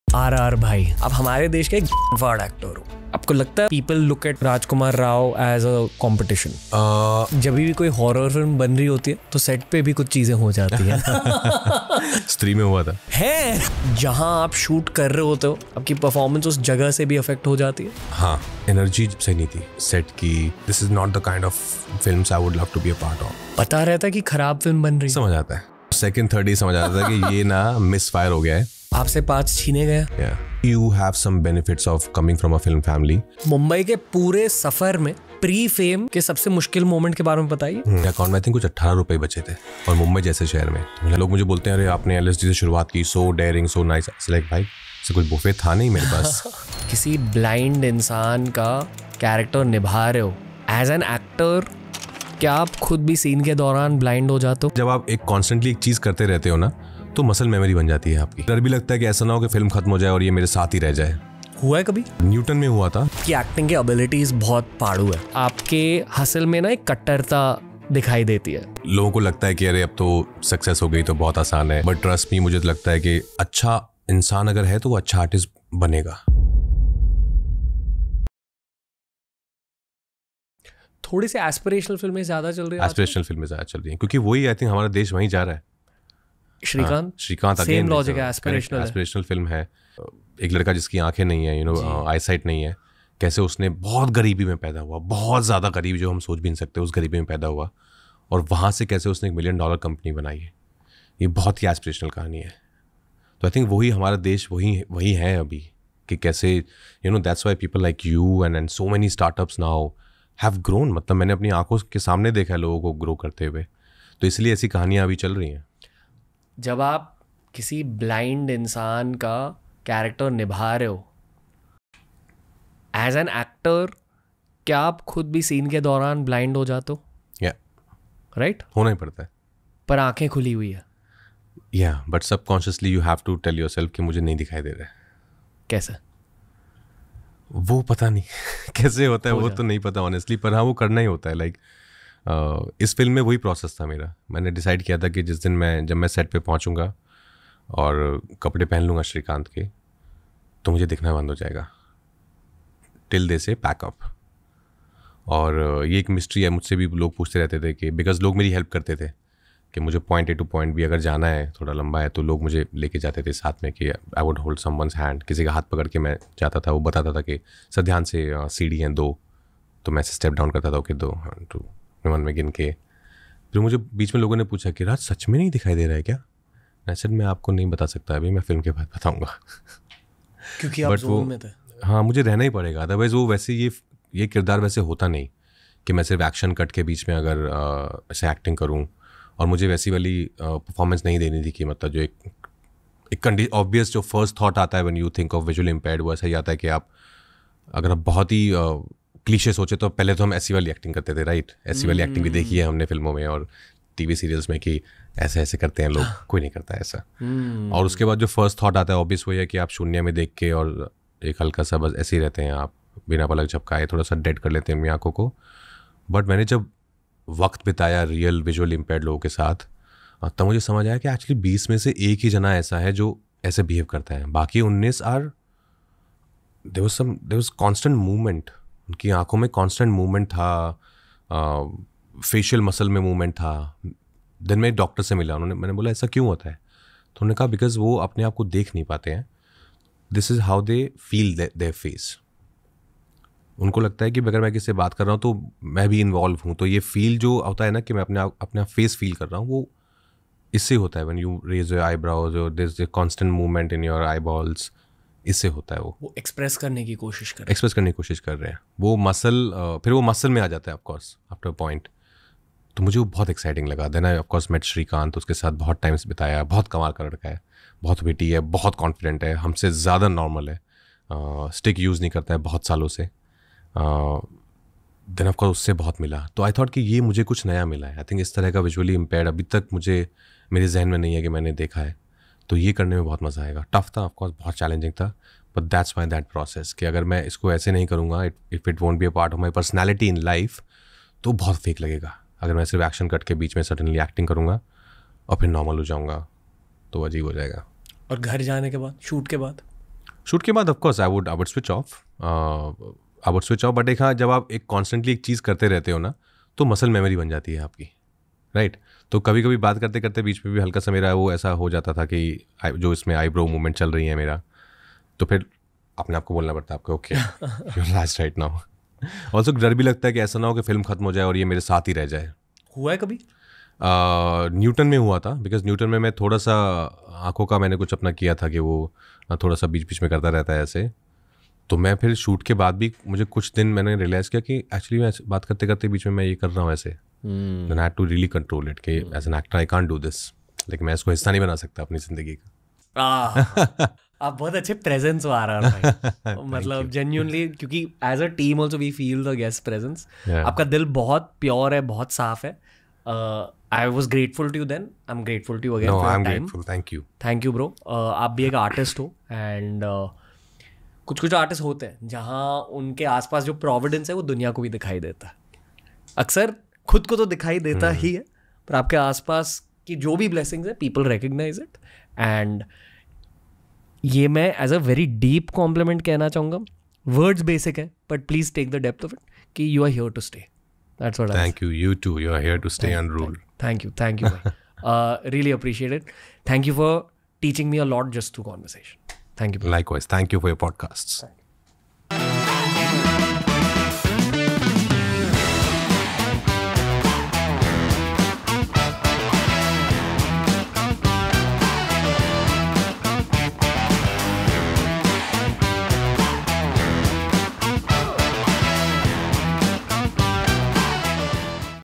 RR भाई, आप हमारे देश के एक वर्ड एक्टर हो। आपको लगता है people look at Rajkumar Rao as a competition? जब भी कोई हॉरर फिल्म बन रही होती है तो सेट पे भी कुछ चीजें हो जाती हैं। स्त्री में हुआ था है जहां आप शूट कर रहे होते हो, आपकी परफॉर्मेंस उस जगह से भी अफेक्ट हो जाती है। हाँ, एनर्जी सही नहीं थी सेट की। This is not the kind of films I would love to be a part of. पता रहता है कि खराब फिल्म बन रही है, समझ आता है सेकंड थर्ड ही समझ आता है कि ये ना मिस फायर हो गया है, आपसे पार्ट्स छीने गया। You have some benefits of coming from a film family. Mumbai के पूरे सफर में प्री फेम के सबसे मुश्किल मोमेंट के बारे में बताइए। अकाउंट में आई थिंक कुछ 18 रुपए बचे थे और मुंबई जैसे शहर में लोग मुझे बोलते हैं अरे आपने LSD से शुरुआत की, सो डेयरिंग, सो नाइस। लाइक भाई से कुछ बुफे था नहीं मेरे पास। किसी ब्लाइंड इंसान का कैरेक्टर निभा रहे हो एज एन एक्टर, क्या आप खुद भी सीन के दौरान ब्लाइंड हो जाते हो? जब आप एक कॉन्स्टेंटली एक चीज करते रहते हो ना तो मसल मेमोरी बन जाती है आपकी। डर भी लगता है कि ऐसा ना हो कि फिल्म खत्म हो जाए और ये मेरे साथ ही रह जाए। हुआ है कभी? न्यूटन में हुआ था कि एक्टिंग की एबिलिटीज बहुत पाड़ू है, आपके हसल में ना एक कट्टरता दिखाई देती है। लोगों को लगता है कि अरे अब तो सक्सेस हो गई तो बहुत आसान है, बट ट्रस्ट मी, मुझे तो लगता है कि अच्छा इंसान अगर है तो वो अच्छा आर्टिस्ट बनेगा। थोड़ी सी एस्पिरेशनल फिल्में ज्यादा चल रही है, एस्पिरेशनल फिल्में ज्यादा चल रही हैं क्योंकि वही आई थिंक हमारा देश वहीं जा रहा है। श्रीकांत सेम लॉजिक है, एस्पिरेशनल फिल्म है। एक लड़का जिसकी आंखें नहीं है, आईसाइट नहीं है, कैसे उसने बहुत गरीबी में पैदा हुआ, बहुत ज़्यादा गरीब जो हम सोच भी नहीं सकते, उस गरीबी में पैदा हुआ और वहाँ से कैसे उसने $1 मिलियन कंपनी बनाई है। ये बहुत ही एस्पिरेशनल कहानी है। तो आई थिंक वही हमारा देश वही है अभी कि कैसे that's why people like you and so many startups now have grown. मतलब मैंने अपनी आंखों के सामने देखा है लोगों को ग्रो करते हुए, तो इसलिए ऐसी कहानियाँ अभी चल रही हैं। जब आप किसी ब्लाइंड इंसान का कैरेक्टर निभा रहे हो एज एन एक्टर, क्या आप खुद भी सीन के दौरान ब्लाइंड हो जाते हो? राइट, होना ही पड़ता है, पर आंखें खुली हुई है। But subconsciously you have to tell yourself कि मुझे नहीं दिखाई दे रहा है। कैसे? वो पता नहीं कैसे होता है, वो तो नहीं पता ऑनेस्टली, पर हाँ वो करना ही होता है। लाइक इस फिल्म में वही प्रोसेस था मेरा। मैंने डिसाइड किया था कि जिस दिन जब मैं सेट पे पहुंचूंगा और कपड़े पहन लूँगा श्रीकांत के, तो मुझे दिखना बंद हो जाएगा टिल दे से पैकअप। और ये एक मिस्ट्री है, मुझसे भी लोग पूछते रहते थे कि बिकॉज लोग मेरी हेल्प करते थे कि मुझे point A two point B अगर जाना है, थोड़ा लंबा है, तो लोग मुझे लेके जाते थे साथ में कि I would hold someone's hand. किसी का हाथ पकड़ के मैं जाता था, वो बताता था कि सर ध्यान से सीढ़ी हैं 2, तो मैं स्टेप डाउन करता था कि 2 2 1 में गिन के। फिर मुझे बीच में लोगों ने पूछा कि राज सच में नहीं दिखाई दे रहा है क्या? मैं सर मैं आपको नहीं बता सकता अभी, मैं फिल्म के बाद बताऊँगा। क्योंकि आप ज़ोन में थे। हाँ, मुझे रहना ही पड़ेगा, अदरवाइज वो वैसे ये किरदार वैसे होता नहीं कि मैं सिर्फ एक्शन कट के बीच में अगर ऐसे एक्टिंग करूँ। और मुझे वैसी वाली परफॉर्मेंस नहीं देनी थी कि मतलब जो एक ऑब्वियस जो फर्स्ट थॉट आता है when you think of visual impaired, वो ऐसा ही आता है कि आप अगर आप बहुत ही क्लीशे सोचे तो पहले तो हम ऐसी वाली एक्टिंग करते थे, राइट? ऐसी वाली एक्टिंग भी देखी है हमने फिल्मों में और टीवी सीरियल्स में कि ऐसे ऐसे करते हैं लोग, कोई नहीं करता ऐसा। और उसके बाद जो फर्स्ट थॉट आता है ऑब्वियस वही है कि आप शून्य में देख के और एक हल्का सा बस ऐसे ही रहते हैं, आप बिना पलक झपकाए थोड़ा सा डेड कर लेते हैं अपनी आँखों को। बट मैंने जब वक्त बिताया रियल विजुअल इम्पेयर्ड लोगों के साथ, तब मुझे समझ आया कि एक्चुअली 20 में से एक ही जना ऐसा है जो ऐसे बिहेव करता है, बाकी 19 are there was constant movement. उनकी आंखों में कांस्टेंट मूवमेंट था, फेशियल मसल में मूवमेंट था। दिन में डॉक्टर से मिला, मैंने बोला ऐसा क्यों होता है? तो उन्होंने कहा बिकॉज वो अपने आप को देख नहीं पाते हैं, this is how they feel their face. उनको लगता है कि अगर मैं किसी से बात कर रहा हूँ तो मैं भी इन्वॉल्व हूँ, तो ये फील जो होता है ना कि मैं अपना फेस फील कर रहा हूँ, वो इससे होता है। When you raise your eyebrows और there is a constant movement in your eyeballs, इससे होता है। वो एक्सप्रेस करने की कोशिश कर रहे हैं वो मसल, फिर वो मसल में आ जाता है ऑफकोर्स आफ्टर पॉइंट। तो मुझे वो बहुत एक्साइटिंग लगा। Then I of course met Srikanth, उसके साथ बहुत टाइम बिताया। बहुत कमाल का लड़का है, बहुत विटी है, बहुत कॉन्फिडेंट है, हमसे ज़्यादा नॉर्मल है, स्टिक यूज़ नहीं करता है बहुत सालों से। देन ऑफकोर्स उससे बहुत मिला, तो आई थॉट कि ये मुझे कुछ नया मिला है। आई थिंक इस तरह का विजुअली इम्पेयर्ड अभी तक मेरे जहन में नहीं है कि मैंने देखा है, तो ये करने में बहुत मज़ा आएगा। टफ था ऑफकोर्स, बहुत चैलेंजिंग था, but that's why that process कि अगर मैं इसको ऐसे नहीं करूँगा, if it won't be a part of my personality in life, तो बहुत फेक लगेगा। अगर मैं सिर्फ एक्शन कट के बीच में सडनली एक्टिंग करूँगा और फिर नॉर्मल हो जाऊँगा तो अजीब हो जाएगा। और घर जाने के बाद, शूट के बाद शूट के बाद of course I would switch off, but एक हाँ, जब आप एक कॉन्स्टेंटली एक चीज़ करते रहते हो ना, तो मसल मेमोरी बन जाती है आपकी, राइट? तो कभी कभी बात करते करते बीच में भी हल्का सा मेरा वो ऐसा हो जाता था कि जो इसमें आईब्रो मूवमेंट चल रही है मेरा, तो फिर अपने आप को बोलना पड़ता है आपको, okay you are last right now. Also डर भी लगता है कि ऐसा ना हो कि फिल्म खत्म हो जाए और ये मेरे साथ ही रह जाए। हुआ है कभी? न्यूटन में हुआ था, बिकॉज न्यूटन में मैं थोड़ा सा आंखों का मैंने कुछ अपना किया था कि वो थोड़ा सा बीच बीच में करता रहता है ऐसे, तो मैं फिर शूट के बाद भी मुझे कुछ दिन मैंने रियलाइज़ किया कि एक्चुअली मैं बात करते करते बीच में मैं ये कर रहा हूँ ऐसे, then I had to really control it कि as an actor I can't do this, लेकिन मैं इसको हिस्सा नहीं बना सकता अपनी ज़िंदगी का। आप बहुत अच्छे प्रेजेंस आ रहा है मतलब जेन्युइनली, क्योंकि as a team also we feel the guest presence. आपका दिल बहुत प्योर है, बहुत साफ है। I was grateful to you then, I am grateful to you again for your time. Thank you bro. आप भी एक आर्टिस्ट हो, एंड कुछ कुछ आर्टिस्ट होते हैं जहाँ उनके आसपास जो प्रोविडेंस है वो दुनिया को भी दिखाई देता है। अक्सर खुद को तो दिखाई देता ही है, पर आपके आसपास की जो भी ब्लेसिंग्स है पीपल रिकग्नाइज इट। एंड ये मैं as a very deep compliment कहना चाहूँगा। वर्ड्स बेसिक है, but please take the depth of it कि you are here to stay. That's what Thank you. You too. You are here to stay and rule. Thank you. Really appreciate it. Thank you for teaching me a lot just through conversation. Thank you. Likewise. Thank you for your podcasts.